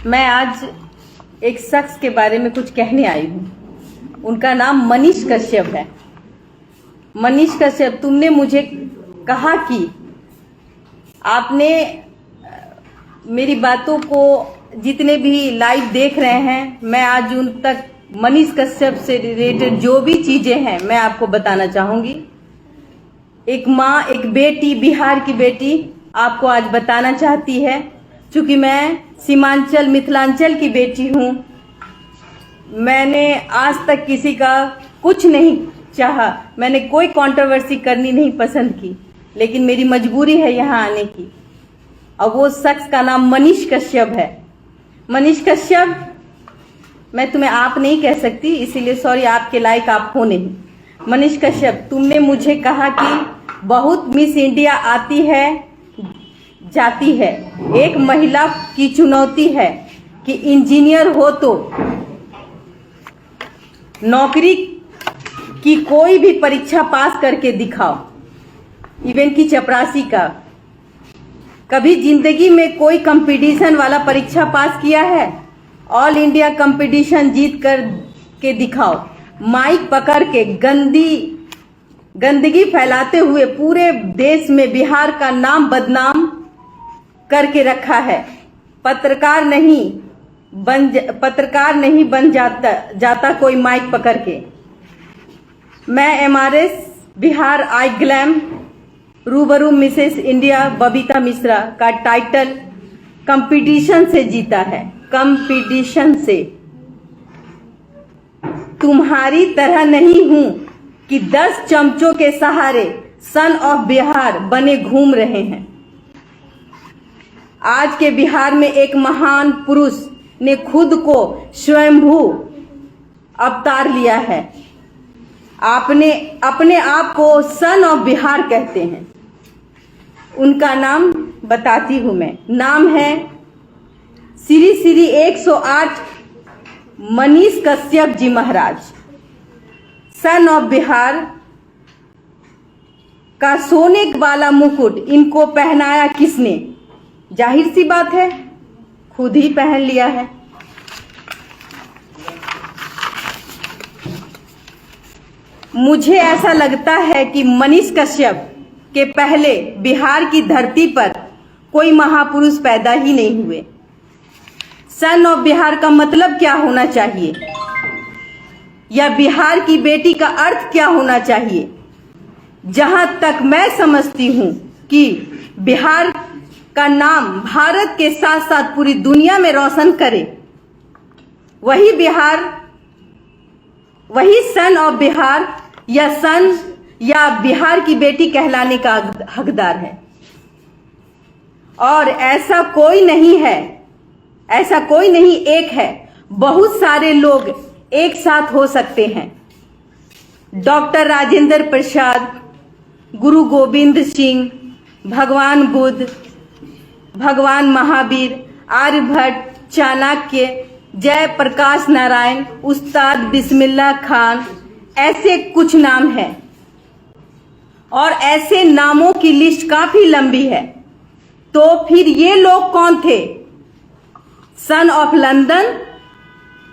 मैं आज एक शख्स के बारे में कुछ कहने आई हूँ। उनका नाम मनीष कश्यप है। मनीष कश्यप, तुमने मुझे कहा कि आपने मेरी बातों को जितने भी लाइव देख रहे हैं, मैं आज उन तक मनीष कश्यप से रिलेटेड जो भी चीजें हैं मैं आपको बताना चाहूंगी। एक माँ, एक बेटी, बिहार की बेटी आपको आज बताना चाहती है। चूंकि मैं सीमांचल मिथिलांचल की बेटी हूँ, मैंने आज तक किसी का कुछ नहीं चाहा, मैंने कोई कंट्रोवर्सी करनी नहीं पसंद की, लेकिन मेरी मजबूरी है यहाँ आने की। और वो शख्स का नाम मनीष कश्यप है। मनीष कश्यप, मैं तुम्हें आप नहीं कह सकती, इसीलिए सॉरी, आपके लायक आप हो नहीं। मनीष कश्यप, तुमने मुझे कहा कि बहुत मिस इंडिया आती है जाती है, एक महिला की चुनौती है कि इंजीनियर हो तो नौकरी की कोई भी परीक्षा पास करके दिखाओ, इवन की चपरासी का। कभी जिंदगी में कोई कंपटीशन वाला परीक्षा पास किया है? ऑल इंडिया कंपटीशन जीत कर के दिखाओ। माइक पकड़ के गंदगी फैलाते हुए पूरे देश में बिहार का नाम बदनाम करके रखा है। पत्रकार नहीं बन जाता कोई माइक पकड़ के। मैं MRS बिहार आई ग्लैम रूबरू मिसेस इंडिया बबीता मिश्रा का टाइटल कंपटीशन से जीता है। कंपटीशन से। तुम्हारी तरह नहीं हूं कि 10 चमचों के सहारे सन ऑफ बिहार बने घूम रहे हैं। आज के बिहार में एक महान पुरुष ने खुद को स्वयंभू अवतार लिया है। आपने अपने आप को सन ऑफ बिहार कहते हैं। उनका नाम बताती हूं मैं। नाम है श्री 108 मनीष कश्यप जी महाराज। सन ऑफ बिहार का सोने वाला मुकुट इनको पहनाया किसने? जाहिर सी बात है, खुद ही पहन लिया है। मुझे ऐसा लगता है कि मनीष कश्यप के पहले बिहार की धरती पर कोई महापुरुष पैदा ही नहीं हुए। सन ऑफ बिहार का मतलब क्या होना चाहिए, या बिहार की बेटी का अर्थ क्या होना चाहिए? जहां तक मैं समझती हूं कि बिहार का नाम भारत के साथ साथ पूरी दुनिया में रोशन करे, वही सन ऑफ बिहार या बिहार की बेटी कहलाने का हकदार है। और ऐसा कोई नहीं एक है, बहुत सारे लोग एक साथ हो सकते हैं। डॉक्टर राजेंद्र प्रसाद, गुरु गोविंद सिंह, भगवान बुद्ध, भगवान महावीर, आर्यभट्ट, चाणक्य, जयप्रकाश नारायण, उस्ताद बिस्मिल्लाह खान, ऐसे कुछ नाम हैं। और ऐसे नामों की लिस्ट काफी लंबी है। तो फिर ये लोग कौन थे? सन ऑफ लंदन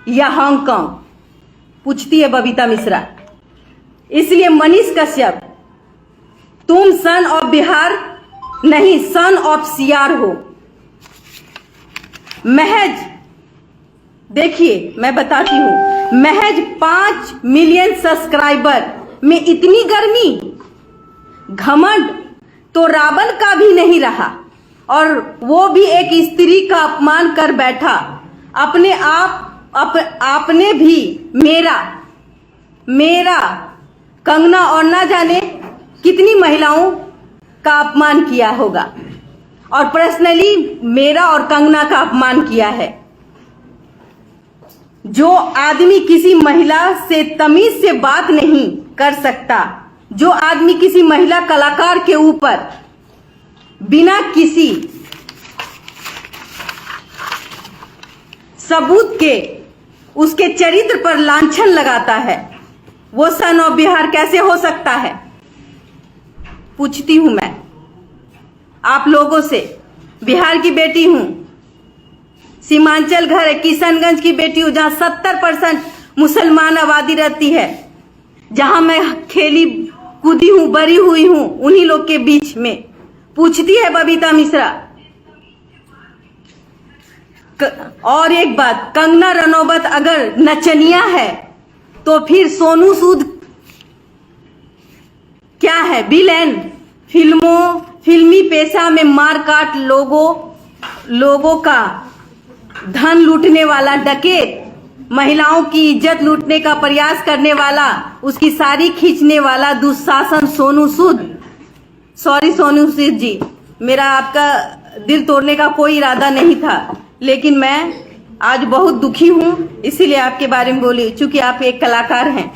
या हांगकांग? पूछती है बबीता मिश्रा। इसलिए मनीष कश्यप, तुम सन ऑफ बिहार नहीं, सन ऑफ सियार हो। महज देखिए, मैं बताती हूं, महज 5 मिलियन सब्सक्राइबर में इतनी गर्मी, घमंड तो रावण का भी नहीं रहा। और वो भी एक स्त्री का अपमान कर बैठा। आपने भी मेरा कंगना और ना जाने कितनी महिलाओं का अपमान किया होगा, और पर्सनली मेरा और कंगना का अपमान किया है। जो आदमी किसी महिला से तमीज से बात नहीं कर सकता, जो आदमी किसी महिला कलाकार के ऊपर बिना किसी सबूत के उसके चरित्र पर लांछन लगाता है, वो सन ऑफ बिहार कैसे हो सकता है? पूछती हूं मैं आप लोगों से। बिहार की बेटी हूं, सीमांचल घर है, किशनगंज की बेटी हूँ, जहाँ 70% मुसलमान आबादी रहती है, जहां मैं खेली कूदी हूँ, बड़ी हुई हूँ, उन्हीं लोग के बीच में। पूछती है बबीता मिश्रा। और एक बात, कंगना रनौत अगर नचनिया है तो फिर सोनू सूद क्या है? विलेन। फिल्मी पेशा में मारकाट, लोगों का धन लूटने वाला डकैत, महिलाओं की इज्जत लूटने का प्रयास करने वाला, उसकी साड़ी खींचने वाला दुशासन सोनू सूद। सॉरी सोनू सूद जी, मेरा आपका दिल तोड़ने का कोई इरादा नहीं था, लेकिन मैं आज बहुत दुखी हूं, इसीलिए आपके बारे में बोली। चूंकि आप एक कलाकार हैं,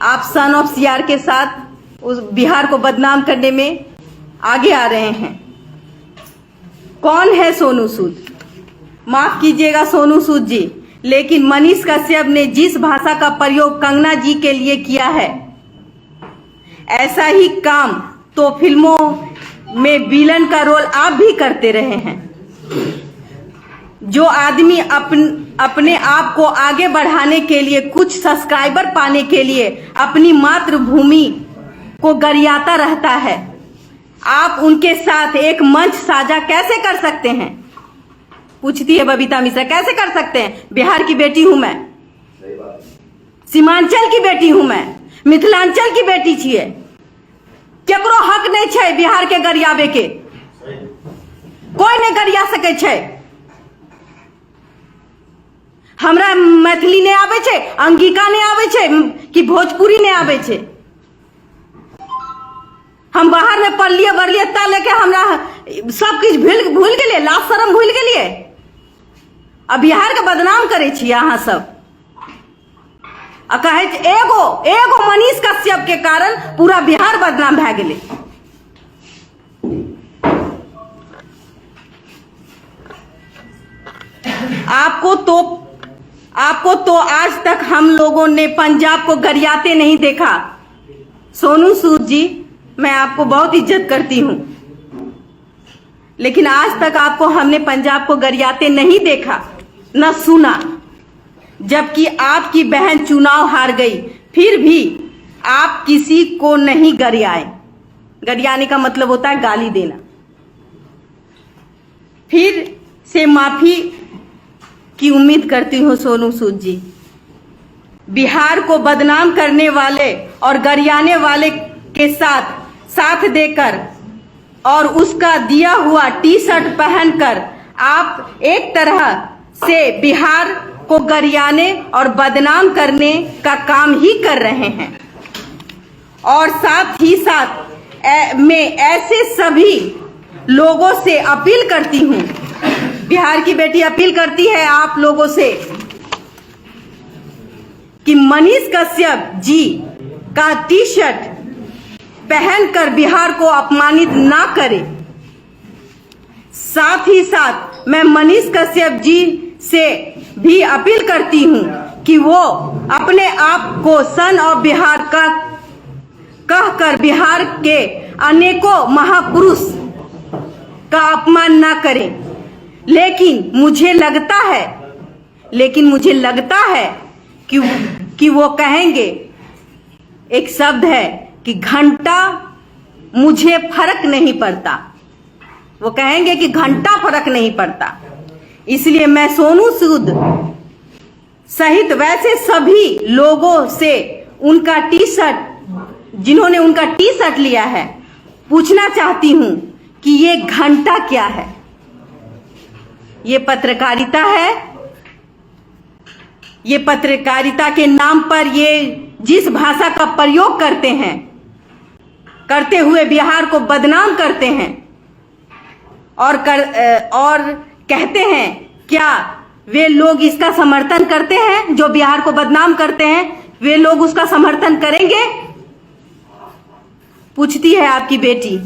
आप सन ऑफ सीआर के साथ उस बिहार को बदनाम करने में आगे आ रहे हैं। कौन है सोनू सूद? माफ कीजिएगा सोनू सूद जी, लेकिन मनीष कश्यप ने जिस भाषा का प्रयोग कंगना जी के लिए किया है, ऐसा ही काम तो फिल्मों में विलन का रोल आप भी करते रहे हैं। जो आदमी अपने आप को आगे बढ़ाने के लिए, कुछ सब्सक्राइबर पाने के लिए अपनी मातृभूमि को गरियाता रहता है, आप उनके साथ एक मंच साझा कैसे कर सकते हैं? पूछती है बबीता मिश्रा, कैसे कर सकते हैं? बिहार की बेटी हूं मैं, सीमांचल की बेटी हूं मैं, मिथिलांचल की बेटी छिए। केकरो हक नहीं छै बिहार के गरियाबे के, कोई नहीं गरिया सके छै। हमरा मैथिली नहीं आवे छै, अंगिका नहीं आवे छै, कि भोजपुरी नहीं आवे छै। हम बाहर में पढ़लिए बढ़लिए ता लेके हमरा सब कुछ भूल गेलिए, लाज शरम भूल गेलिए। अब बिहार के बदनाम करे छी अहाँ सब, आ कहे एगो मनीष कश्यप के कारण पूरा बिहार बदनाम भए गेले। आपको तो आज तक हम लोगों ने पंजाब को गरियाते नहीं देखा। सोनू सूद जी, मैं आपको बहुत इज्जत करती हूं, लेकिन आज तक आपको हमने पंजाब को गरियाते नहीं देखा, न सुना। जबकि आपकी बहन चुनाव हार गई, फिर भी आप किसी को नहीं गरियाए। गरियाने का मतलब होता है गाली देना। फिर से माफी की उम्मीद करती हूं सोनू सूद जी। बिहार को बदनाम करने वाले और गरियाने वाले के साथ देकर और उसका दिया हुआ टी शर्ट पहनकर आप एक तरह से बिहार को गरियाने और बदनाम करने का काम ही कर रहे हैं। और साथ ही साथ मैं ऐसे सभी लोगों से अपील करती हूं, बिहार की बेटी अपील करती है आप लोगों से कि मनीष कश्यप जी का टी शर्ट पहनकर बिहार को अपमानित ना करें। साथ ही साथ मैं मनीष कश्यप जी से भी अपील करती हूं कि वो अपने आप को सन ऑफ बिहार का कहकर बिहार के अनेकों महापुरुष का अपमान ना करें। लेकिन मुझे लगता है कि वो कहेंगे, एक शब्द है कि घंटा मुझे फर्क नहीं पड़ता। वो कहेंगे कि घंटा फर्क नहीं पड़ता। इसलिए मैं सोनू सूद सहित वैसे सभी लोगों से उनका टी शर्ट, जिन्होंने उनका टी शर्ट लिया है, पूछना चाहती हूं कि ये घंटा क्या है? ये पत्रकारिता है। ये पत्रकारिता के नाम पर ये जिस भाषा का प्रयोग करते हुए बिहार को बदनाम करते हैं और कहते हैं, क्या वे लोग इसका समर्थन करते हैं? जो बिहार को बदनाम करते हैं, वे लोग उसका समर्थन करेंगे? पूछती है आपकी बेटी।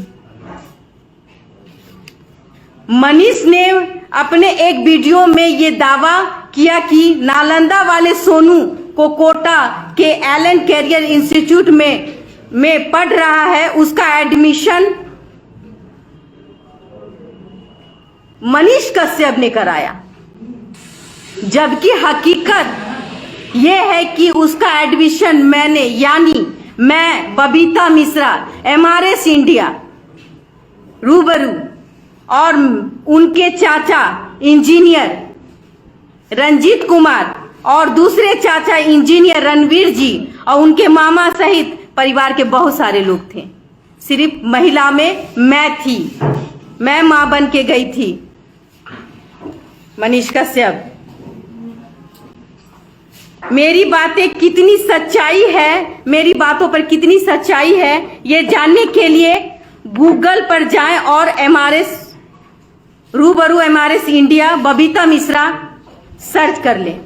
मनीष ने अपने एक वीडियो में ये दावा किया कि नालंदा वाले सोनू को कोटा के एलन कैरियर इंस्टीट्यूट में पढ़ रहा है, उसका एडमिशन मनीष कश्यप ने कराया। जबकि हकीकत ये है कि उसका एडमिशन मैंने, यानी मैं बबीता मिश्रा, एमआरएस इंडिया रूबरू, और उनके चाचा इंजीनियर रंजीत कुमार और दूसरे चाचा इंजीनियर रणवीर जी और उनके मामा सहित परिवार के बहुत सारे लोग थे। सिर्फ महिला में मैं थी, मैं मां बन के गई थी। मनीष कश्यप, मेरी बातें कितनी सच्चाई है, मेरी बातों पर कितनी सच्चाई है, ये जानने के लिए गूगल पर जाएं और एमआरएस रूबरू, MRS India, Babita Mishra search कर लें।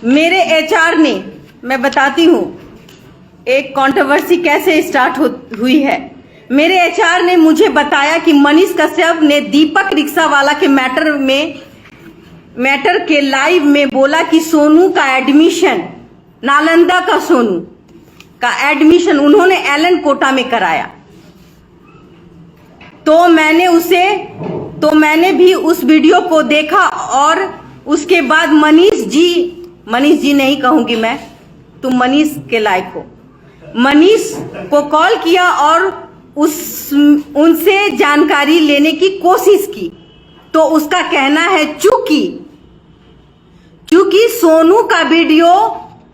मेरे एचआर ने, मैं बताती हूं एक कंट्रोवर्सी कैसे स्टार्ट हुई है। मेरे एचआर ने मुझे बताया कि मनीष कश्यप ने दीपक रिक्शा वाला के मैटर के लाइव में बोला कि सोनू का एडमिशन, नालंदा का सोनू का एडमिशन उन्होंने एलन कोटा में कराया। तो मैंने भी उस वीडियो को देखा और उसके बाद मनीष जी नहीं कहूंगी मैं, तुम मनीष के लायक हो, मनीष को कॉल किया और उनसे जानकारी लेने की कोशिश की। तो उसका कहना है क्योंकि सोनू का वीडियो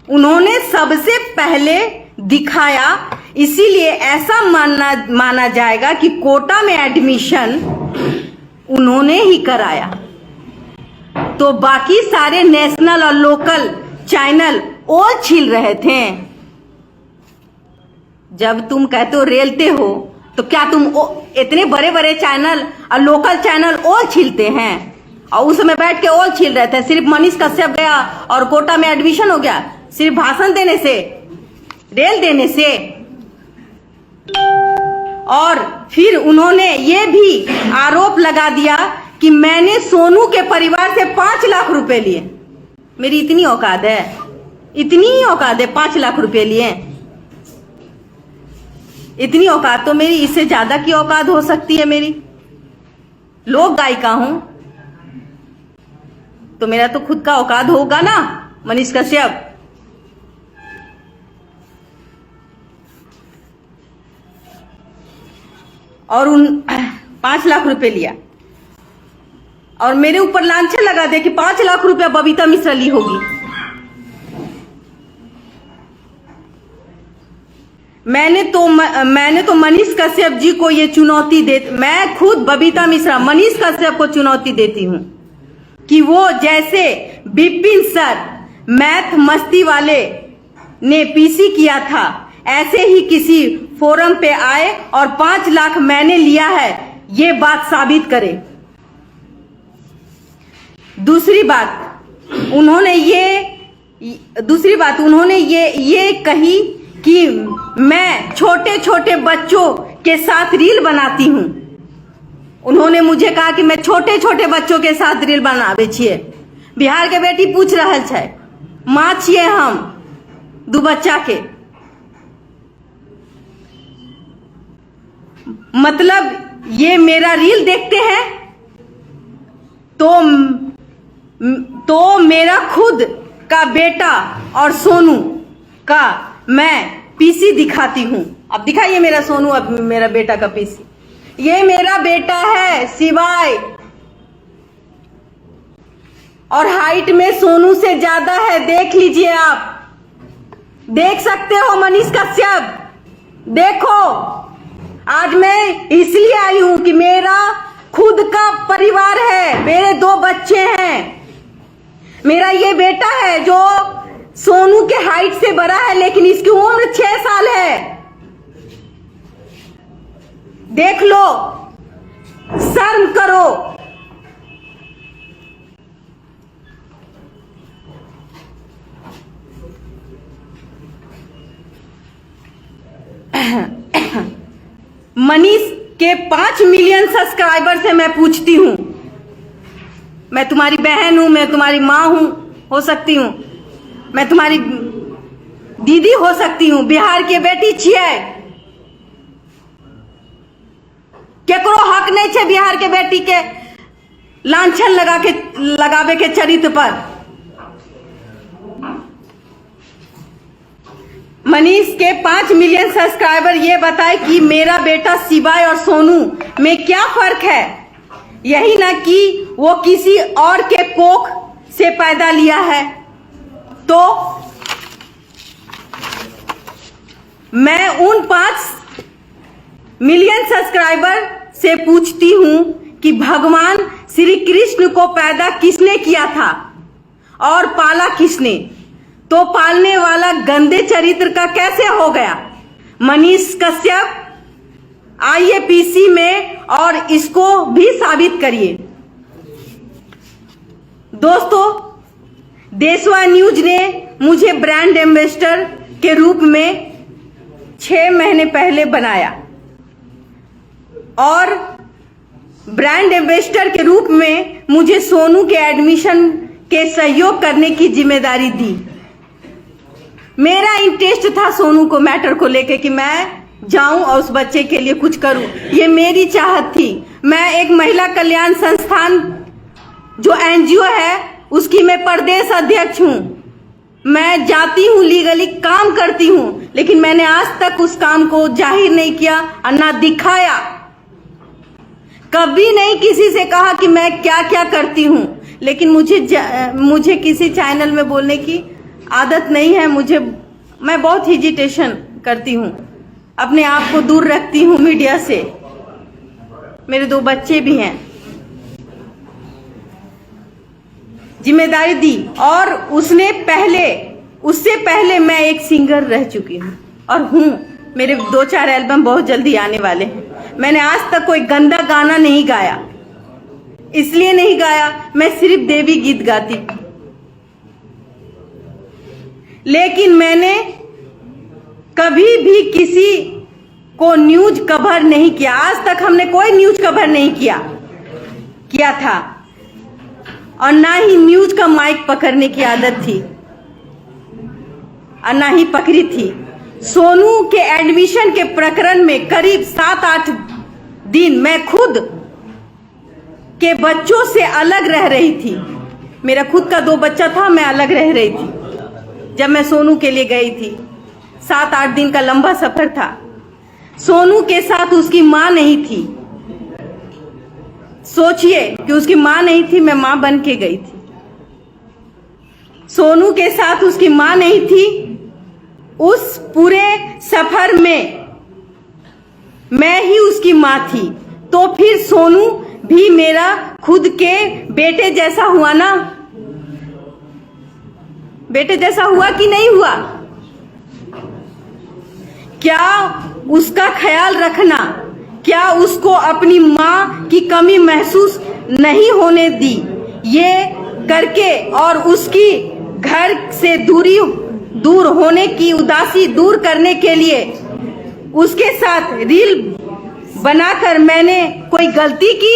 उन्होंने सबसे पहले दिखाया, इसीलिए ऐसा माना जाएगा कि कोटा में एडमिशन उन्होंने ही कराया। तो बाकी सारे नेशनल और लोकल चैनल ओल छील रहे थे। जब तुम कहते हो रेलते हो, तो क्या तुम इतने बड़े बड़े चैनल और लोकल चैनल ओल छीलते हैं? और उस समय बैठ के ओल छील रहे थे। सिर्फ मनीष कश्यप गया और कोटा में एडमिशन हो गया, सिर्फ भाषण देने से, रेल देने से। और फिर उन्होंने ये भी आरोप लगा दिया कि मैंने सोनू के परिवार से 5 लाख रुपए लिए। मेरी इतनी औकात है, इतनी औकात है, 5 लाख रुपए लिए। इतनी औकात तो मेरी, इससे ज्यादा की औकात हो सकती है मेरी। लोक गायिका हूं तो मेरा तो खुद का औकात होगा ना, मनीष कश्यप। और उन 5 लाख रुपए लिया और मेरे ऊपर लांछन लगा दे कि 5 लाख रुपया बबीता मिश्रा ली होगी। मैंने तो मनीष कश्यप जी को ये चुनौती मैं खुद बबीता मिश्रा मनीष कश्यप को चुनौती देती हूं कि वो जैसे बिपिन सर मैथ मस्ती वाले ने पीसी किया था, ऐसे ही किसी फोरम पे आए और 5 लाख मैंने लिया है, ये बात साबित करे। दूसरी बात उन्होंने ये कही कि मैं छोटे छोटे बच्चों के साथ रील बनाती हूं। उन्होंने मुझे कहा कि मैं छोटे छोटे बच्चों के साथ रील बनावे छिए। बिहार के बेटी पूछ रहा है, माँ छिए हम 2 बच्चा के, मतलब ये मेरा रील देखते हैं तो मेरा खुद का बेटा और सोनू का मैं पीसी दिखाती हूं। अब दिखाइए मेरा सोनू, अब मेरा बेटा का पीसी। ये मेरा बेटा है शिवाय, और हाइट में सोनू से ज्यादा है, देख लीजिए आप, देख सकते हो मनीष कश्यप। देखो, आज मैं इसलिए आई हूं कि मेरा खुद का परिवार है, मेरे 2 बच्चे हैं। मेरा ये बेटा है जो सोनू के हाइट से बड़ा है, लेकिन इसकी उम्र 6 साल है। देख लो, शर्म करो। मनीष के 5 मिलियन सब्सक्राइबर से मैं पूछती हूं, मैं तुम्हारी बहन हूं, मैं तुम्हारी माँ हूं, हो सकती हूं, मैं तुम्हारी दीदी हो सकती हूं, बिहार के बेटी छिए। केकरो हक हक नहीं छे बिहार के बेटी के लांछन लगावे के चरित्र पर। मनीष के 5 मिलियन सब्सक्राइबर ये बताए कि मेरा बेटा शिवाय और सोनू में क्या फर्क है। यही ना कि वो किसी और के कोख से पैदा लिया है। तो मैं उन 5 मिलियन सब्सक्राइबर से पूछती हूं कि भगवान श्री कृष्ण को पैदा किसने किया था और पाला किसने? तो पालने वाला गंदे चरित्र का कैसे हो गया? मनीष कश्यप आइए पीसी में और इसको भी साबित करिए। दोस्तों, देशवा न्यूज ने मुझे ब्रांड एम्बेसडर के रूप में 6 महीने पहले बनाया और ब्रांड एम्बेसडर के रूप में मुझे सोनू के एडमिशन के सहयोग करने की जिम्मेदारी दी। मेरा इंटरेस्ट था सोनू को मैटर को लेके कि मैं जाऊं और उस बच्चे के लिए कुछ करूं, ये मेरी चाहत थी। मैं एक महिला कल्याण संस्थान जो एनजीओ है उसकी मैं प्रदेश अध्यक्ष हूं। मैं जाती हूं, लीगली काम करती हूं, लेकिन मैंने आज तक उस काम को जाहिर नहीं किया और ना दिखाया। कभी नहीं किसी से कहा कि मैं क्या क्या करती हूं। लेकिन मुझे किसी चैनल में बोलने की आदत नहीं है। मैं बहुत हिजिटेशन करती हूं, अपने आप को दूर रखती हूं मीडिया से। मेरे 2 बच्चे भी हैं। जिम्मेदारी दी और उससे पहले मैं एक सिंगर रह चुकी हूं और हूं। मेरे 2-4 एल्बम बहुत जल्दी आने वाले हैं। मैंने आज तक कोई गंदा गाना नहीं गाया, इसलिए नहीं गाया, मैं सिर्फ देवी गीत गाती। लेकिन मैंने कभी भी किसी को न्यूज कवर नहीं किया। आज तक हमने कोई न्यूज कवर नहीं किया था और ना ही न्यूज का माइक पकड़ने की आदत थी और ना ही पकड़ी थी। सोनू के एडमिशन के प्रकरण में करीब 7-8 दिन मैं खुद के बच्चों से अलग रह रही थी। मेरा खुद का 2 बच्चा था, मैं अलग रह रही थी जब मैं सोनू के लिए गई थी। 7-8 दिन का लंबा सफर था। सोनू के साथ उसकी माँ नहीं थी। सोचिए कि उसकी माँ नहीं थी, मैं माँ बन के गई थी। सोनू के साथ उसकी माँ नहीं थी। उस पूरे सफर में मैं ही उसकी माँ थी। तो फिर सोनू भी मेरा खुद के बेटे जैसा हुआ ना? बेटे जैसा हुआ कि नहीं हुआ? क्या उसका ख्याल रखना, क्या उसको अपनी माँ की कमी महसूस नहीं होने दी? ये करके और उसकी घर से दूर होने की उदासी दूर करने के लिए उसके साथ रील बनाकर मैंने कोई गलती की?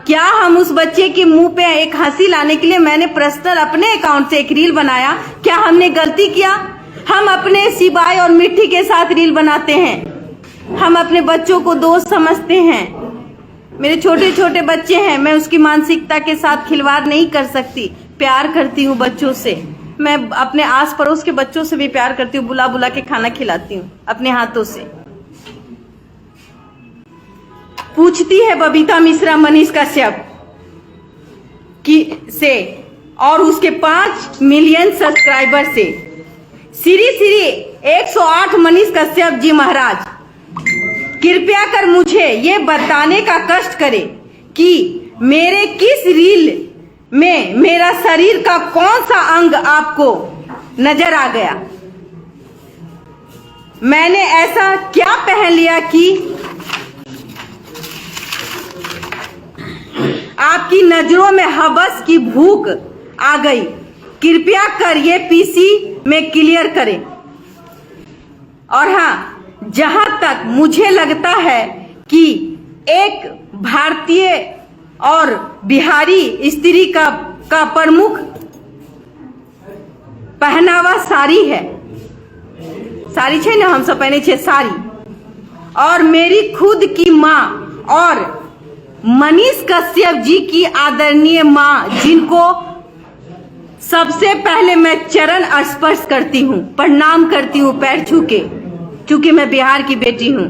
क्या हम उस बच्चे के मुंह पे एक हंसी लाने के लिए मैंने पर्सनल अपने अकाउंट से एक रील बनाया? क्या हमने गलती किया? हम अपने शिवाय और मिट्टी के साथ रील बनाते हैं। हम अपने बच्चों को दोस्त समझते हैं। मेरे छोटे छोटे बच्चे हैं, मैं उसकी मानसिकता के साथ खिलवाड़ नहीं कर सकती। प्यार करती हूँ बच्चों से। मैं अपने आस पड़ोस के बच्चों से भी प्यार करती हूँ। बुला बुला के खाना खिलाती हूँ अपने हाथों से। पूछती है बबीता मिश्रा मनीष कश्यप से और उसके 5 मिलियन सब्सक्राइबर से, श्री 108 मनीष कश्यप जी महाराज, कृपया कर मुझे ये बताने का कष्ट करें कि मेरे किस रील में मेरा शरीर का कौन सा अंग आपको नजर आ गया? मैंने ऐसा क्या पहन लिया कि आपकी नजरों में हवस की भूख आ गई? कृपया कर ये पीसी में क्लियर करें। और हाँ, जहां तक मुझे लगता है कि एक भारतीय और बिहारी स्त्री का प्रमुख पहनावा साड़ी है। साड़ी छे ना, हम सब पहने छे साड़ी। और मेरी खुद की माँ और मनीष कश्यप जी की आदरणीय माँ, जिनको सबसे पहले मैं चरण स्पर्श करती हूँ, प्रणाम करती हूँ पैर छू के, क्योंकि मैं बिहार की बेटी हूँ।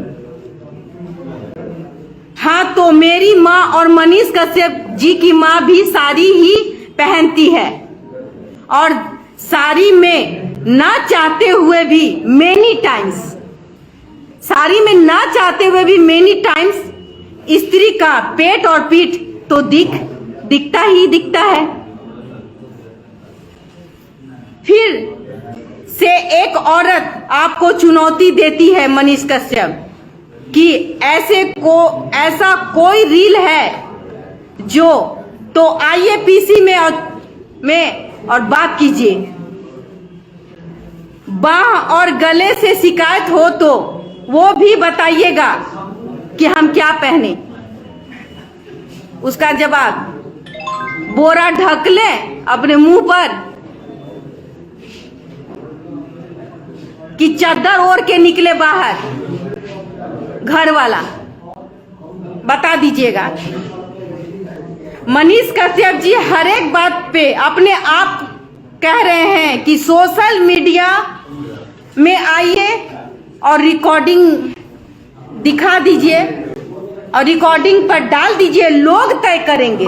हाँ, तो मेरी माँ और मनीष कश्यप जी की माँ भी साड़ी ही पहनती है और साड़ी में ना चाहते हुए भी मेनी टाइम्स, साड़ी में ना चाहते हुए भी मेनी टाइम्स स्त्री का पेट और पीठ तो दिखता ही दिखता है। फिर से एक औरत आपको चुनौती देती है मनीष कश्यप कि ऐसा कोई रील है जो, तो आइए पीसी में और बात कीजिए। बाह और गले से शिकायत हो तो वो भी बताइएगा कि हम क्या पहने। उसका जवाब, बोरा ढक ले अपने मुंह पर कि चादर ओढ़ के निकले बाहर, घर वाला बता दीजिएगा। मनीष कश्यप जी हर एक बात पे अपने आप कह रहे हैं कि सोशल मीडिया में आइए और रिकॉर्डिंग दिखा दीजिए और रिकॉर्डिंग पर डाल दीजिए, लोग तय करेंगे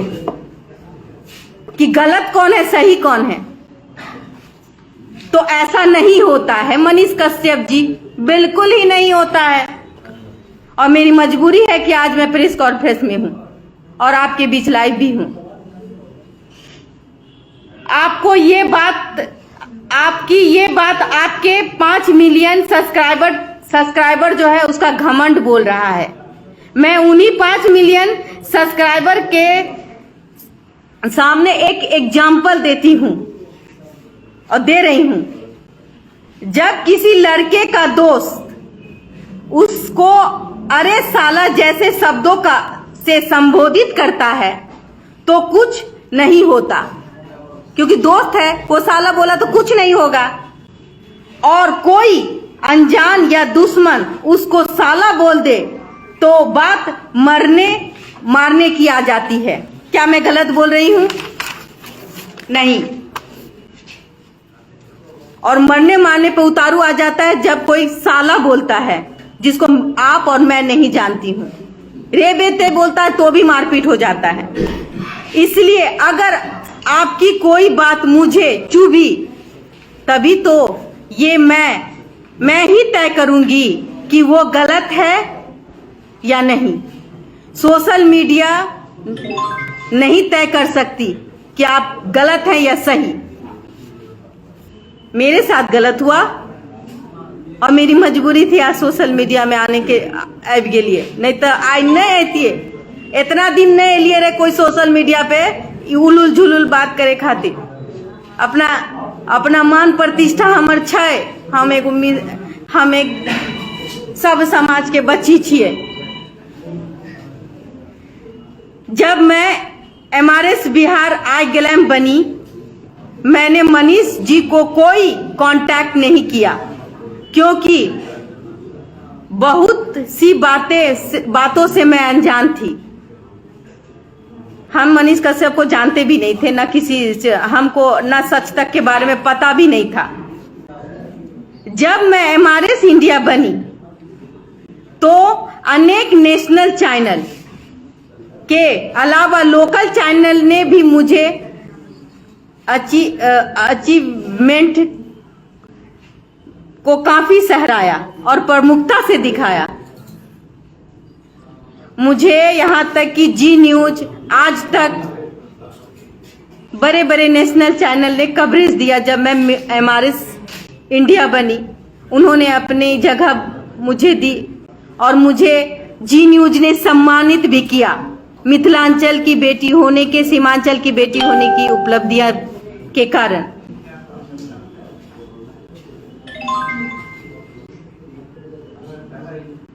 कि गलत कौन है सही कौन है। तो ऐसा नहीं होता है मनीष कश्यप जी, बिल्कुल ही नहीं होता है। और मेरी मजबूरी है कि आज मैं प्रेस कॉन्फ्रेंस में हूं और आपके बीच लाइव भी हूं। आपकी ये बात आपके 5 मिलियन सब्सक्राइबर जो है उसका घमंड बोल रहा है। मैं उन्हीं 5 मिलियन सब्सक्राइबर के सामने एक एग्जाम्पल देती हूं और दे रही हूं। जब किसी लड़के का दोस्त उसको अरे साला जैसे शब्दों से संबोधित करता है तो कुछ नहीं होता, क्योंकि दोस्त है, वो साला बोला तो कुछ नहीं होगा। और कोई अनजान या दुश्मन उसको साला बोल दे तो बात मारने की आ जाती है। क्या मैं गलत बोल रही हूं? नहीं। और मरने मारने पे उतारू आ जाता है जब कोई साला बोलता है, जिसको आप और मैं नहीं जानती हूं। रे बेटे बोलता है तो भी मारपीट हो जाता है। इसलिए अगर आपकी कोई बात मुझे चुभी, तभी तो ये मैं ही तय करूंगी कि वो गलत है या नहीं। सोशल मीडिया नहीं तय कर सकती कि आप गलत हैं या सही। मेरे साथ गलत हुआ और मेरी मजबूरी थी आज सोशल मीडिया में आने के लिए, नहीं तो आज नहीं आती है। इतना दिन नहीं लिए रहे कोई सोशल मीडिया पे उलुल झुलुल बात करे खातिर। अपना मान प्रतिष्ठा हमर छै, हम एक सब समाज के बच्ची छिए। जब मैं MRS बिहार आई ग्लैम बनी, मैंने मनीष जी को कोई कांटेक्ट नहीं किया, क्योंकि बहुत सी बातों से मैं अनजान थी। हम मनीष कश्यप को जानते भी नहीं थे, हमको न सच तक के बारे में पता भी नहीं था। जब मैं MRS इंडिया बनी तो अनेक नेशनल चैनल के अलावा लोकल चैनल ने भी मुझे अचीवमेंट को काफी सहराया और प्रमुखता से दिखाया। मुझे यहां तक कि जी न्यूज, आज तक बड़े बड़े नेशनल चैनल ने कवरेज दिया। जब मैं MRS इंडिया बनी, उन्होंने अपनी जगह मुझे दी और मुझे जी न्यूज ने सम्मानित भी किया, मिथिलांचल की बेटी होने के, सीमांचल की बेटी होने की उपलब्धियां के कारण।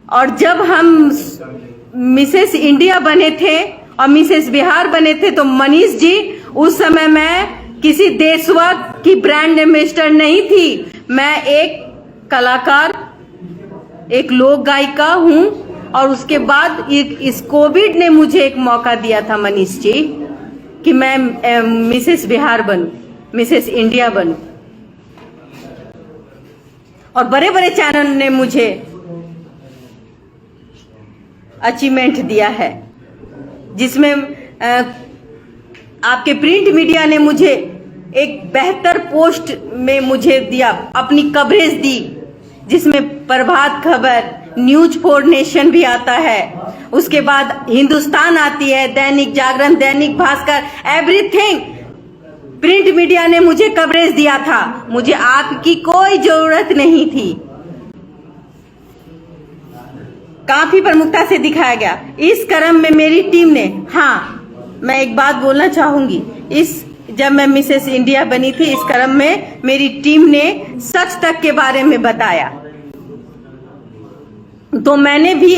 और जब हम मिसेस इंडिया बने थे और मिसेस बिहार बने थे, तो मनीष जी, उस समय मैं किसी देशभक्त की ब्रांड एम्बेसडर नहीं थी, मैं एक कलाकार एक लोक गायिका हूँ, और उसके बाद इस कोविड ने मुझे एक मौका दिया था मनीष जी कि मैं मिसेस बिहार बनूं, मिसेस इंडिया बनूं। और बड़े बड़े चैनल ने मुझे अचीवमेंट दिया है, जिसमें आपके प्रिंट मीडिया ने मुझे एक बेहतर पोस्ट में मुझे दिया, अपनी कवरेज दी, जिसमें Prabhat Khabar, news for nation भी आता है, उसके बाद हिंदुस्तान आती है, Dainik Jagran, Dainik Bhaskar, everything print media ने मुझे कवरेज दिया था। मुझे आपकी कोई जरूरत नहीं थी। काफी प्रमुखता से दिखाया गया। इस क्रम में मेरी टीम ने, हाँ मैं एक बात बोलना चाहूंगी, जब मैं मिसेस इंडिया बनी थी, इस क्रम में मेरी टीम ने सच तक के बारे में बताया। तो मैंने भी,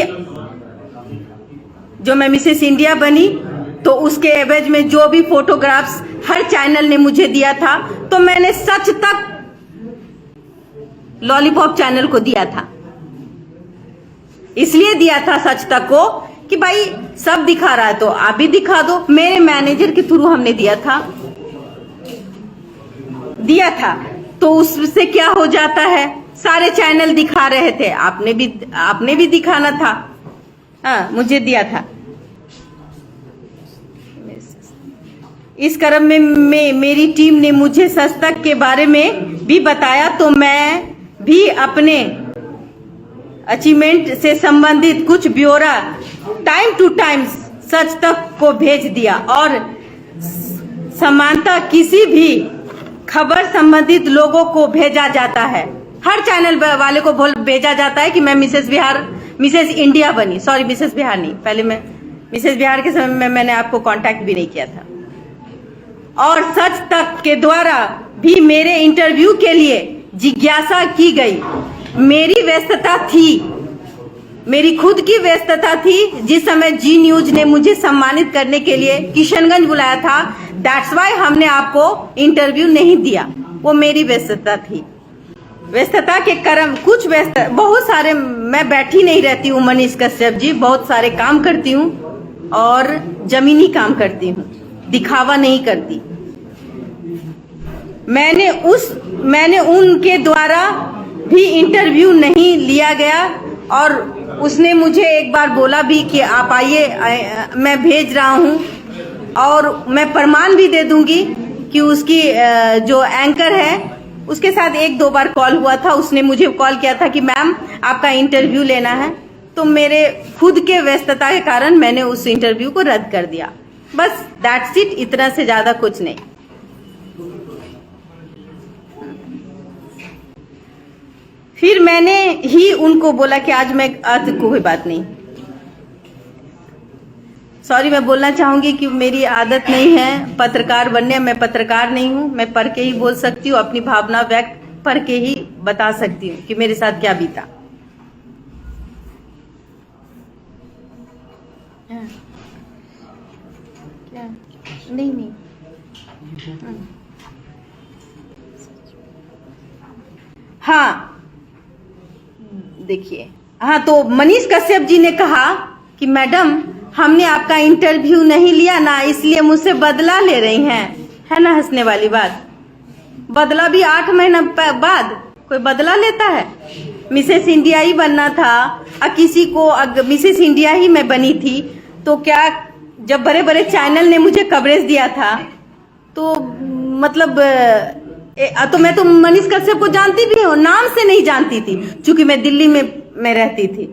जो मैं मिसेस इंडिया बनी तो उसके एवज में जो भी फोटोग्राफ्स हर चैनल ने मुझे दिया था, तो मैंने सच तक लॉलीपॉप चैनल को दिया था। इसलिए दिया था सच तक को कि भाई सब दिखा रहा है तो आप भी दिखा दो। मेरे मैनेजर के थ्रू हमने दिया था तो उससे क्या हो जाता है, सारे चैनल दिखा रहे थे, आपने भी दिखाना था। हाँ, मुझे दिया था। इस क्रम में मेरी टीम ने मुझे सच तक के बारे में भी बताया, तो मैं भी अपने अचीवमेंट से संबंधित कुछ ब्यौरा टाइम टू टाइम सच तक को भेज दिया। और समानता किसी भी खबर संबंधित लोगों को भेजा जाता है, हर चैनल वाले को भेजा जाता है कि मैं मिसेस इंडिया बनी। सॉरी, मिसेस बिहार नहीं, पहले मैं मिसेस बिहार के समय में मैंने आपको कांटेक्ट भी नहीं किया था। और सच तक के द्वारा भी मेरे इंटरव्यू के लिए जिज्ञासा की गई। मेरी व्यस्तता थी, मेरी खुद की व्यस्तता थी। जिस समय जी न्यूज ने मुझे सम्मानित करने के लिए किशनगंज बुलाया था, दैट्स वाई हमने आपको इंटरव्यू नहीं दिया, वो मेरी व्यस्तता थी। व्यस्तता के क्रम बहुत सारे, मैं बैठी नहीं रहती हूँ मनीष कश्यप जी, बहुत सारे काम करती हूँ और जमीनी काम करती हूँ, दिखावा नहीं करती। मैंने उनके द्वारा भी इंटरव्यू नहीं लिया गया, और उसने मुझे एक बार बोला भी कि आप आइए, मैं भेज रहा हूँ, और मैं प्रमाण भी दे दूंगी कि उसकी जो एंकर है उसके साथ 1-2 बार कॉल हुआ था। उसने मुझे कॉल किया था कि मैम आपका इंटरव्यू लेना है, तो मेरे खुद के व्यस्तता के कारण मैंने उस इंटरव्यू को रद्द कर दिया। बस दैट्स इट, इतना से ज्यादा कुछ नहीं। फिर मैंने ही उनको बोला कि आज कोई बात नहीं, सॉरी, मैं बोलना चाहूंगी कि मेरी आदत नहीं है पत्रकार बनने, मैं पत्रकार नहीं हूं, मैं पढ़ के ही बोल सकती हूँ, अपनी भावना व्यक्त पढ़ के ही बता सकती हूँ कि मेरे साथ क्या बीता। क्या नहीं हाँ, देखिए, हाँ, तो मनीष कश्यप जी ने कहा कि मैडम हमने आपका इंटरव्यू नहीं लिया ना, इसलिए मुझसे बदला ले रही हैं, है ना हंसने वाली बात। बदला भी 8 महीना बाद कोई बदला लेता है? मिसेस इंडिया ही बनना था, किसी को मिसेस इंडिया ही मैं बनी थी, तो क्या जब बड़े बड़े चैनल ने मुझे कवरेज दिया था, तो मतलब तो मैं तो मनीष कश्यप को जानती भी हूँ, नाम से नहीं जानती थी, क्योंकि मैं दिल्ली में रहती थी,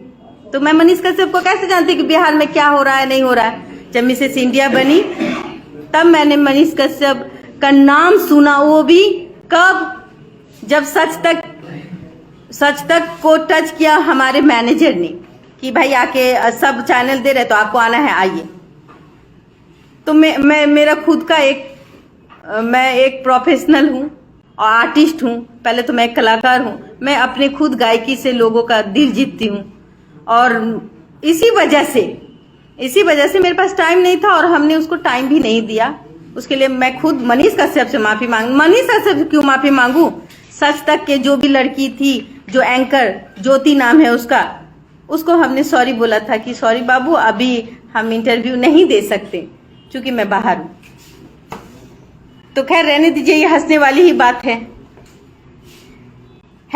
तो मैं मनीष कश्यप को कैसे जानती कि बिहार में क्या हो रहा है नहीं हो रहा है। जब मिसेस इंडिया बनी तब मैंने मनीष कश्यप का नाम सुना, वो भी कब, जब सच तक को टच किया हमारे मैनेजर ने कि भाई आके सब चैनल दे रहे तो आपको आना है, आइए। तो मैं मेरा खुद का मैं एक प्रोफेशनल हूँ और आर्टिस्ट हूँ। पहले तो मैं एक कलाकार हूँ, मैं अपने खुद गायकी से लोगों का दिल जीतती हूँ, और इसी वजह से मेरे पास टाइम नहीं था और हमने उसको टाइम भी नहीं दिया। उसके लिए मैं खुद मनीष कश्यप से माफी मांगू। मनीष कश्यप क्यों माफी मांगू? सच तक के जो भी लड़की थी जो एंकर ज्योति नाम है उसको हमने सॉरी बोला था कि सॉरी बाबू, अभी हम इंटरव्यू नहीं दे सकते क्योंकि मैं बाहर हूं। तो खैर रहने दीजिए, ये हंसने वाली ही बात है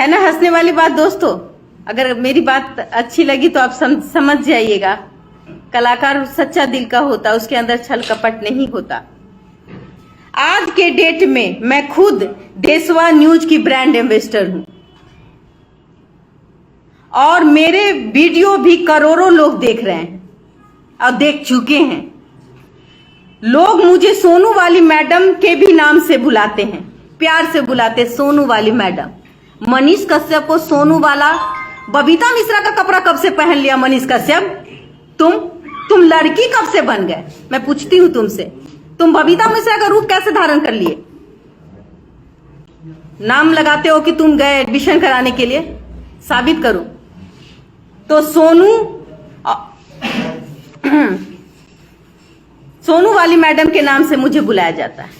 ना, हंसने वाली बात दोस्तों। अगर मेरी बात अच्छी लगी तो आप समझ जाइएगा, कलाकार सच्चा दिल का होता, उसके अंदर छल कपट नहीं होता। आज के डेट में मैं खुद देशवा न्यूज की ब्रांड एम्बेसडर हूं और मेरे वीडियो भी करोड़ों लोग देख रहे हैं और देख चुके हैं। लोग मुझे सोनू वाली मैडम के भी नाम से बुलाते हैं, प्यार से बुलाते, सोनू वाली मैडम। मनीष कश्यप को सोनू वाला, बबीता मिश्रा का कपड़ा कब से पहन लिया मनीष कश्यप? तुम लड़की कब से बन गए? मैं पूछती हूं तुमसे, तुम बबीता मिश्रा का रूप कैसे धारण कर लिए? नाम लगाते हो कि तुम गए एडमिशन कराने के लिए, साबित करो। तो सोनू वाली मैडम के नाम से मुझे बुलाया जाता है।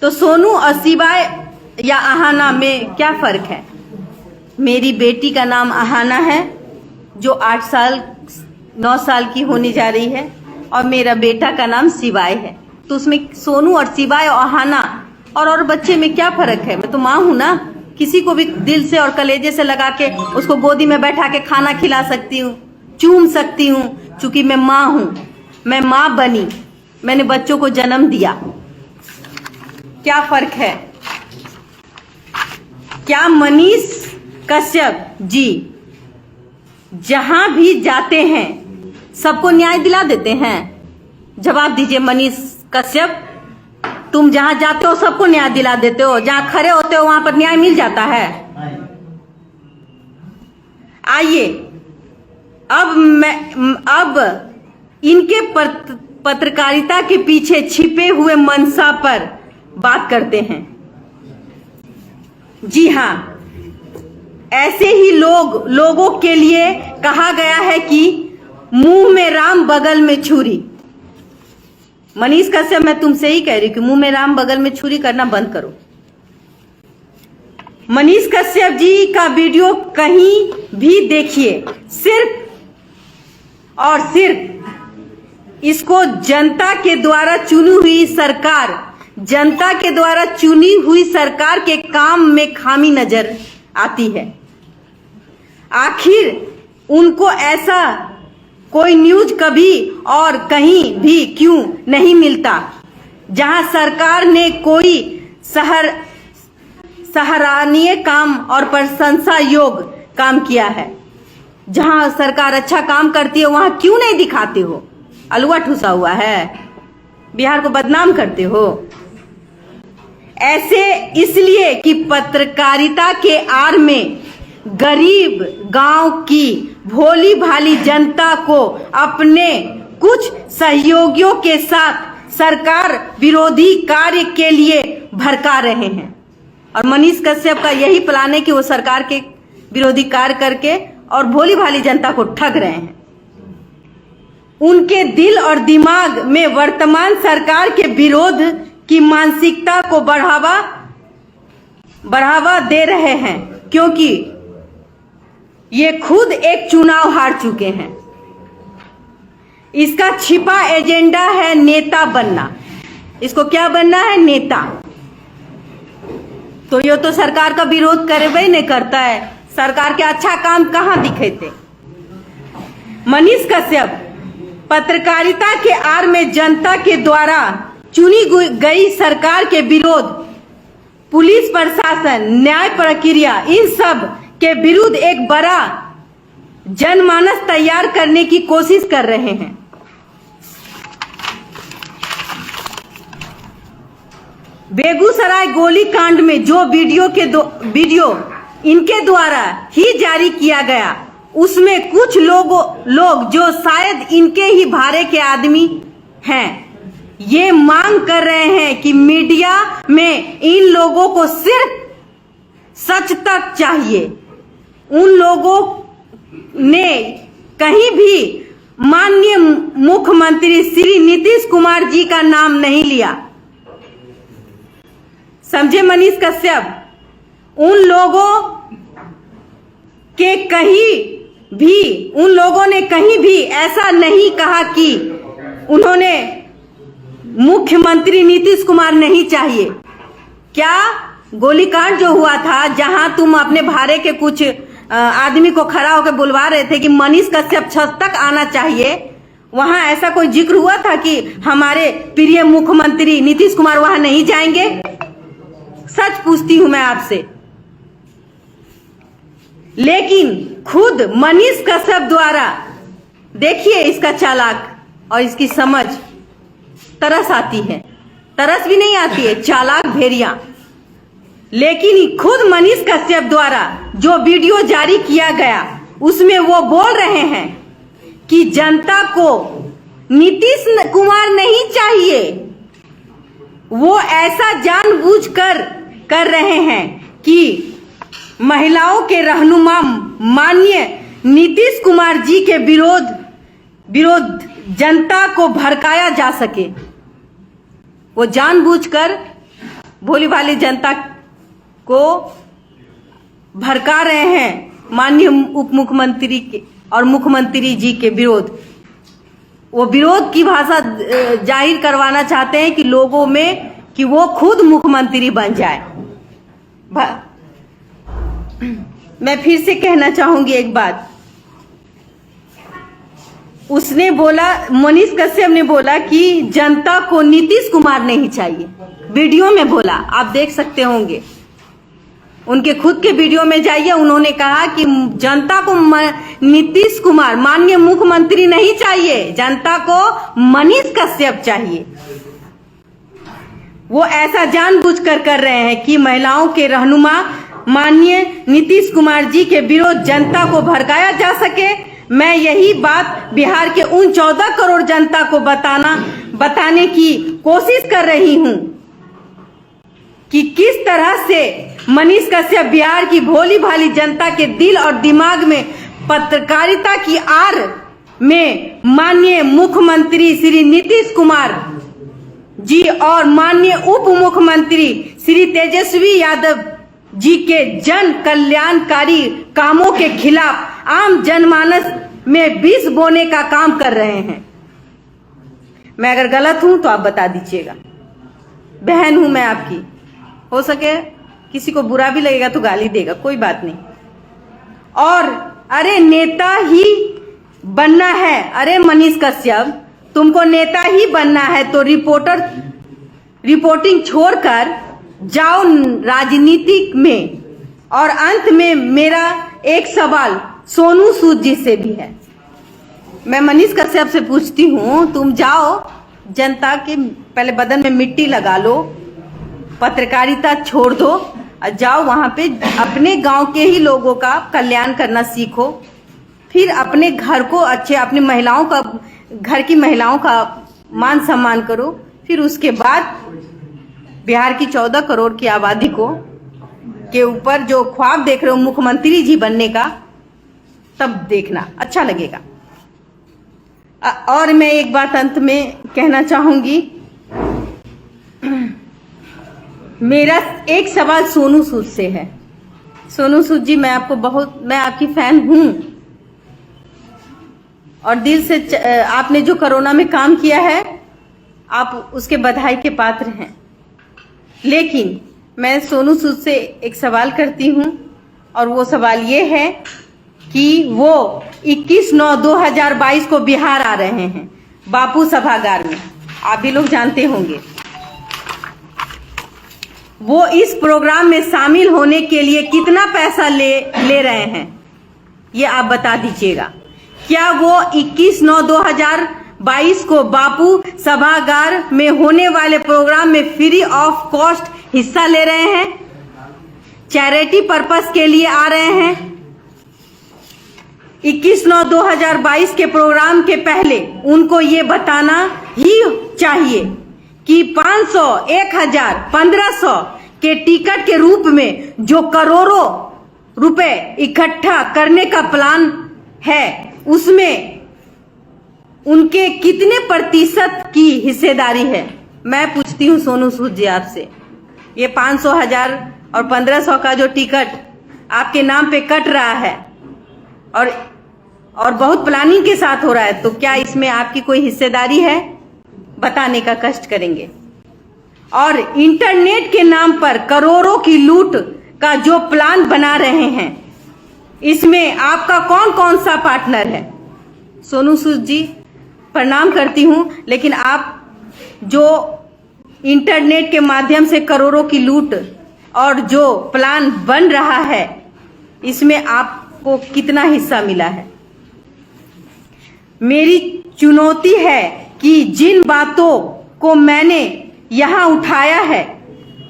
तो सोनू और शिवाय या आहाना में क्या फर्क है? मेरी बेटी का नाम आहाना है जो 9 साल की होने जा रही है और मेरा बेटा का नाम शिवाय है। तो उसमें सोनू और शिवाय और आहाना और बच्चे में क्या फर्क है? मैं तो माँ हूं ना, किसी को भी दिल से और कलेजे से लगा के उसको गोदी में बैठा के खाना खिला सकती हूँ, चूम सकती हूँ, क्योंकि मैं माँ हूं। मैं माँ बनी, मैंने बच्चों को जन्म दिया। क्या फर्क है? क्या मनीष कश्यप जी जहां भी जाते हैं सबको न्याय दिला देते हैं? जवाब दीजिए मनीष कश्यप, तुम जहां जाते हो सबको न्याय दिला देते हो? जहां खड़े होते हो वहां पर न्याय मिल जाता है? आइए अब इनके पत्रकारिता के पीछे छिपे हुए मंशा पर बात करते हैं। जी हां, ऐसे ही लोगों के लिए कहा गया है कि मुंह में राम बगल में छुरी। मनीष कश्यप, मैं तुमसे ही कह रही हूं कि मुंह में राम बगल में छुरी करना बंद करो। मनीष कश्यप जी का वीडियो कहीं भी देखिए, सिर्फ और सिर्फ इसको जनता के द्वारा चुनी हुई सरकार के काम में खामी नजर आती है। आखिर उनको ऐसा कोई न्यूज कभी और कहीं भी क्यों नहीं मिलता जहां सरकार ने कोई सराहनीय काम और प्रशंसा योग्य काम किया है? जहां सरकार अच्छा काम करती है वहां क्यों नहीं दिखाते हो? अलुआ ठुसा हुआ है, बिहार को बदनाम करते हो। ऐसे इसलिए कि पत्रकारिता के आड़ में गरीब गांव की भोली भाली जनता को अपने कुछ सहयोगियों के साथ सरकार विरोधी कार्य के लिए भड़का रहे हैं। और मनीष कश्यप का यही प्लान है कि वो सरकार के विरोधी कार्य करके और भोली भाली जनता को ठग रहे हैं। उनके दिल और दिमाग में वर्तमान सरकार के विरोध की मानसिकता को बढ़ावा दे रहे हैं, क्योंकि ये खुद एक चुनाव हार चुके हैं। इसका छिपा एजेंडा है नेता बनना। इसको क्या बनना है? नेता। तो ये तो सरकार का विरोध करबे नहीं करता है, सरकार के अच्छा काम कहां दिखे थे? मनीष कश्यप पत्रकारिता के आड़ में जनता के द्वारा चुनी गई सरकार के विरोध, पुलिस प्रशासन, न्याय प्रक्रिया, इन सब के विरुद्ध एक बड़ा जनमानस तैयार करने की कोशिश कर रहे हैं। बेगूसराय गोली कांड में जो वीडियो इनके द्वारा ही जारी किया गया, उसमें कुछ लोग जो शायद इनके ही भारे के आदमी हैं, ये मांग कर रहे हैं कि मीडिया में इन लोगों को सिर्फ सच तक चाहिए। उन लोगों ने कहीं भी माननीय मुख्यमंत्री श्री नीतीश कुमार जी का नाम नहीं लिया। समझे मनीष कश्यप? उन लोगों कि कहीं भी उन लोगों ने कहीं भी ऐसा नहीं कहा कि उन्होंने मुख्यमंत्री नीतीश कुमार नहीं चाहिए। क्या गोलीकांड जो हुआ था, जहां तुम अपने भारे के कुछ आदमी को खड़ा होकर बुलवा रहे थे कि मनीष कश्यप छत तक आना चाहिए, वहां ऐसा कोई जिक्र हुआ था कि हमारे प्रिय मुख्यमंत्री नीतीश कुमार वहां नहीं जाएंगे? सच पूछती हूं मैं आपसे। लेकिन खुद मनीष कश्यप द्वारा, देखिए इसका चालाक और इसकी समझ, तरस आती है, तरस भी नहीं आती है, चालाक भेड़िया। लेकिन खुद मनीष कश्यप द्वारा जो वीडियो जारी किया गया उसमें वो बोल रहे हैं कि जनता को नीतीश कुमार नहीं चाहिए। वो ऐसा जानबूझकर कर रहे हैं कि महिलाओं के रहनुमा माननीय नीतीश कुमार जी के विरोध जनता को भड़काया जा सके। वो जानबूझकर भोली भाली जनता को भड़का रहे हैं माननीय उप मुख्यमंत्री के और मुख्यमंत्री जी के विरोध। वो विरोध की भाषा जाहिर करवाना चाहते हैं कि लोगों में कि वो खुद मुख्यमंत्री बन जाए। मैं फिर से कहना चाहूंगी एक बात। उसने बोला, मनीष कश्यप ने बोला कि जनता को नीतीश कुमार नहीं चाहिए। वीडियो में बोला, आप देख सकते होंगे, उनके खुद के वीडियो में जाइए। उन्होंने कहा कि जनता को नीतीश कुमार माननीय मुख्यमंत्री नहीं चाहिए, जनता को मनीष कश्यप चाहिए। वो ऐसा जानबूझकर कर रहे हैं कि महिलाओं के रहनुमा माननीय नीतीश कुमार जी के विरोध जनता को भड़काया जा सके। मैं यही बात बिहार के उन 14 करोड़ जनता को बताने की कोशिश कर रही हूं कि किस तरह से मनीष कश्यप बिहार की भोली भाली जनता के दिल और दिमाग में पत्रकारिता की आड़ में माननीय मुख्यमंत्री श्री नीतीश कुमार जी और माननीय उप मुख्यमंत्री श्री तेजस्वी यादव जी के जन कल्याणकारी कामों के खिलाफ आम जनमानस में विष बोने का काम कर रहे हैं। मैं अगर गलत हूं तो आप बता दीजिएगा। बहन हूं मैं आपकी, हो सके किसी को बुरा भी लगेगा तो गाली देगा, कोई बात नहीं। और अरे नेता ही बनना है, अरे मनीष कश्यप तुमको नेता ही बनना है तो रिपोर्टिंग छोड़कर जाओ राजनीति में। और अंत में मेरा एक सवाल सोनू सूद जी से भी है। मैं मनीष कश्यप से पूछती हूँ, तुम जाओ जनता के पहले बदन में मिट्टी लगा लो, पत्रकारिता छोड़ दो और जाओ वहां पे अपने गांव के ही लोगों का कल्याण करना सीखो। फिर अपने घर को अच्छे, अपनी महिलाओं का, घर की महिलाओं का मान सम्मान करो। फिर उसके बाद बिहार की 14 करोड़ की आबादी को के ऊपर जो ख्वाब देख रहे हो मुख्यमंत्री जी बनने का, तब देखना अच्छा लगेगा। और मैं एक बात अंत में कहना चाहूंगी। मेरा एक सवाल सोनू सूद से है। सोनू सूद जी, मैं आपकी फैन हूं और दिल से आपने जो कोरोना में काम किया है आप उसके बधाई के पात्र हैं। लेकिन मैं सोनू सूद से एक सवाल करती हूं और वो सवाल ये है कि वो 21/9/2022 को बिहार आ रहे हैं बापू सभागार में, आप भी लोग जानते होंगे। वो इस प्रोग्राम में शामिल होने के लिए कितना पैसा ले रहे हैं ये आप बता दीजिएगा। क्या वो 21/9/2022 को बापू सभागार में होने वाले प्रोग्राम में फ्री ऑफ कॉस्ट हिस्सा ले रहे हैं, चैरिटी पर्पस के लिए आ रहे हैं? 21/9/2022 के प्रोग्राम के पहले उनको ये बताना ही चाहिए कि 500, 1000, 1500 के टिकट के रूप में जो करोड़ों रुपए इकट्ठा करने का प्लान है उसमें उनके कितने प्रतिशत की हिस्सेदारी है? मैं पूछती हूँ सोनू सूद जी आपसे, ये 500, 1000 और 1500 का जो टिकट आपके नाम पे कट रहा है, और बहुत प्लानिंग के साथ हो रहा है, तो क्या इसमें आपकी कोई हिस्सेदारी है? बताने का कष्ट करेंगे। और इंटरनेट के नाम पर करोड़ों की लूट का जो प्लान बना रहे हैं, इसमें आपका कौन कौन सा पार्टनर है? सोनू सूद जी, प्रणाम करती हूं, लेकिन आप जो इंटरनेट के माध्यम से करोड़ों की लूट और जो प्लान बन रहा है, इसमें आपको कितना हिस्सा मिला है? मेरी चुनौती है कि जिन बातों को मैंने यहां उठाया है,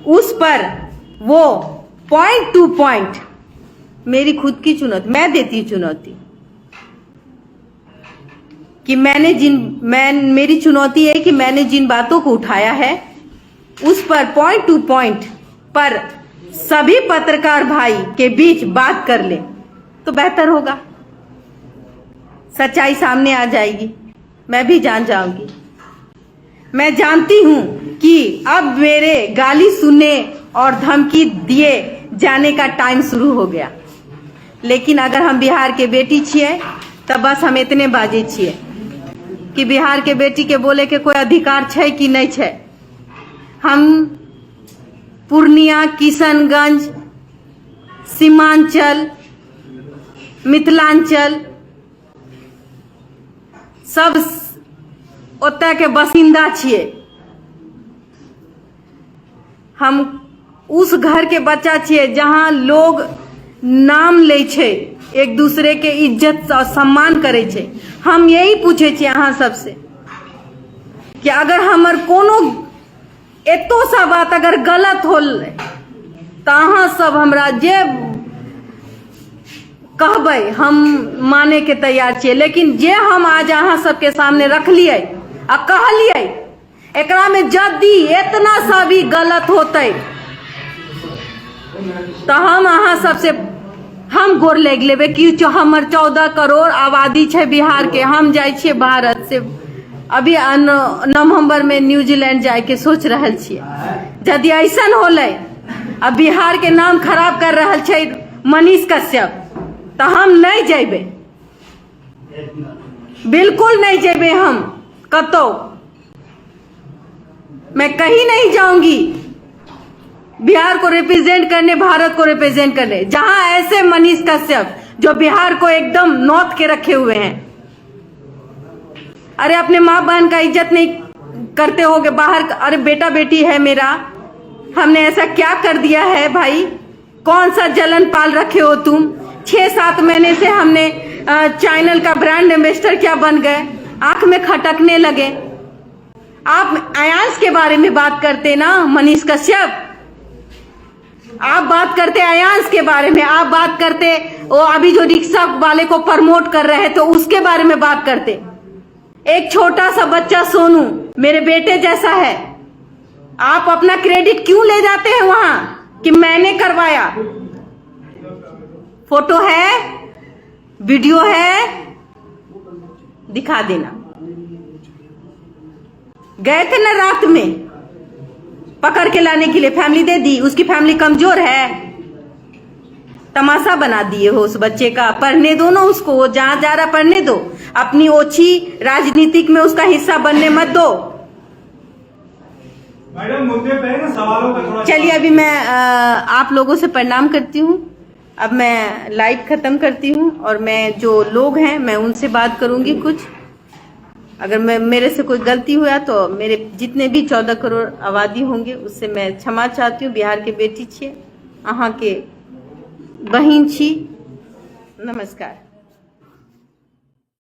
उस पर वो पॉइंट टू पॉइंट, मेरी खुद की चुनौती, मैं देती चुनौती कि मेरी चुनौती है कि मैंने जिन बातों को उठाया है, उस पर पॉइंट टू पॉइंट पर सभी पत्रकार भाई के बीच बात कर ले तो बेहतर होगा। सच्चाई सामने आ जाएगी, मैं भी जान जाऊंगी। मैं जानती हूं कि अब मेरे गाली सुनने और धमकी दिए जाने का टाइम शुरू हो गया, लेकिन अगर हम बिहार के बेटी छिए तब बस हम इतने बाजे छिए कि बिहार के बेटी के बोले के कोई अधिकार छै कि नहीं छै। हम पूर्णिया, किशनगंज, सीमांचल, मिथिलांचल सब ओतय के बासिंदा छिए। हम उस घर के बच्चा छिए जहां लोग नाम ले छे, एक दूसरे के इज्जत और सम्मान करे छे। हम यही पूछे छे अहाँ सबसे कि अगर हमर कोनो एतो सा बात अगर गलत होल तो अहाँ सब हमरा जे कहबै हम माने के तैयार छिए, लेकिन जे हम आज अहाँ सबके सामने रखलिए आ कहलिए, एकरा में यदि इतना सा भी गलत होते तो हम अहाँ सबसे हम गोर लग लेबे कि हमर 14 करोड़ आबादी छै बिहार के। हम जाय छिए भारत से, अभी नवंबर में न्यूजीलैंड जाए के सोच रहल छिए। यदि ऐसन होले, अब बिहार के नाम खराब कर रहल छै मनीष कश्यप, तो हम नहीं जेबे, बिल्कुल नहीं जेबे। हम कतो मैं कहीं नहीं जाऊंगी बिहार को रिप्रेजेंट करने, भारत को रिप्रेजेंट करने, जहां ऐसे मनीष कश्यप जो बिहार को एकदम नौत के रखे हुए हैं। अरे अपने माँ बहन का इज्जत नहीं करते होगे बाहर। अरे बेटा बेटी है मेरा, हमने ऐसा क्या कर दिया है भाई? कौन सा जलन पाल रखे हो तुम? 6-7 महीने से हमने चैनल का ब्रांड एम्बेसडर क्या बन गए, आंख में खटकने लगे। आप अयांश के बारे में बात करते ना मनीष कश्यप, आप बात करते अयांश के बारे में, आप बात करते वो अभी जो रिक्शा वाले को प्रमोट कर रहे थे तो उसके बारे में बात करते। एक छोटा सा बच्चा सोनू मेरे बेटे जैसा है, आप अपना क्रेडिट क्यों ले जाते हैं वहां कि मैंने करवाया? फोटो है, वीडियो है, दिखा देना। गए थे ना रात में पकड़ के लाने के लिए, फैमिली दे दी, उसकी फैमिली कमजोर है, तमाशा बना दिए हो उस बच्चे का। पढ़ने दो ना उसको, वो जहां जा रहा पढ़ने दो, अपनी ओछी राजनीतिक में उसका हिस्सा बनने मत दो। मैडम मुद्दे पे ना सवालों का थोड़ा। चलिए अभी मैं आप लोगों से प्रणाम करती हूँ। अब मैं लाइव खत्म करती हूँ और मैं जो लोग हैं मैं उनसे बात करूंगी कुछ। अगर मेरे से कोई गलती हुआ तो मेरे जितने भी 14 करोड़ आबादी होंगे उससे मैं क्षमा चाहती हूँ। बिहार के बेटी छिए, अहाँ के बहिन छी। नमस्कार।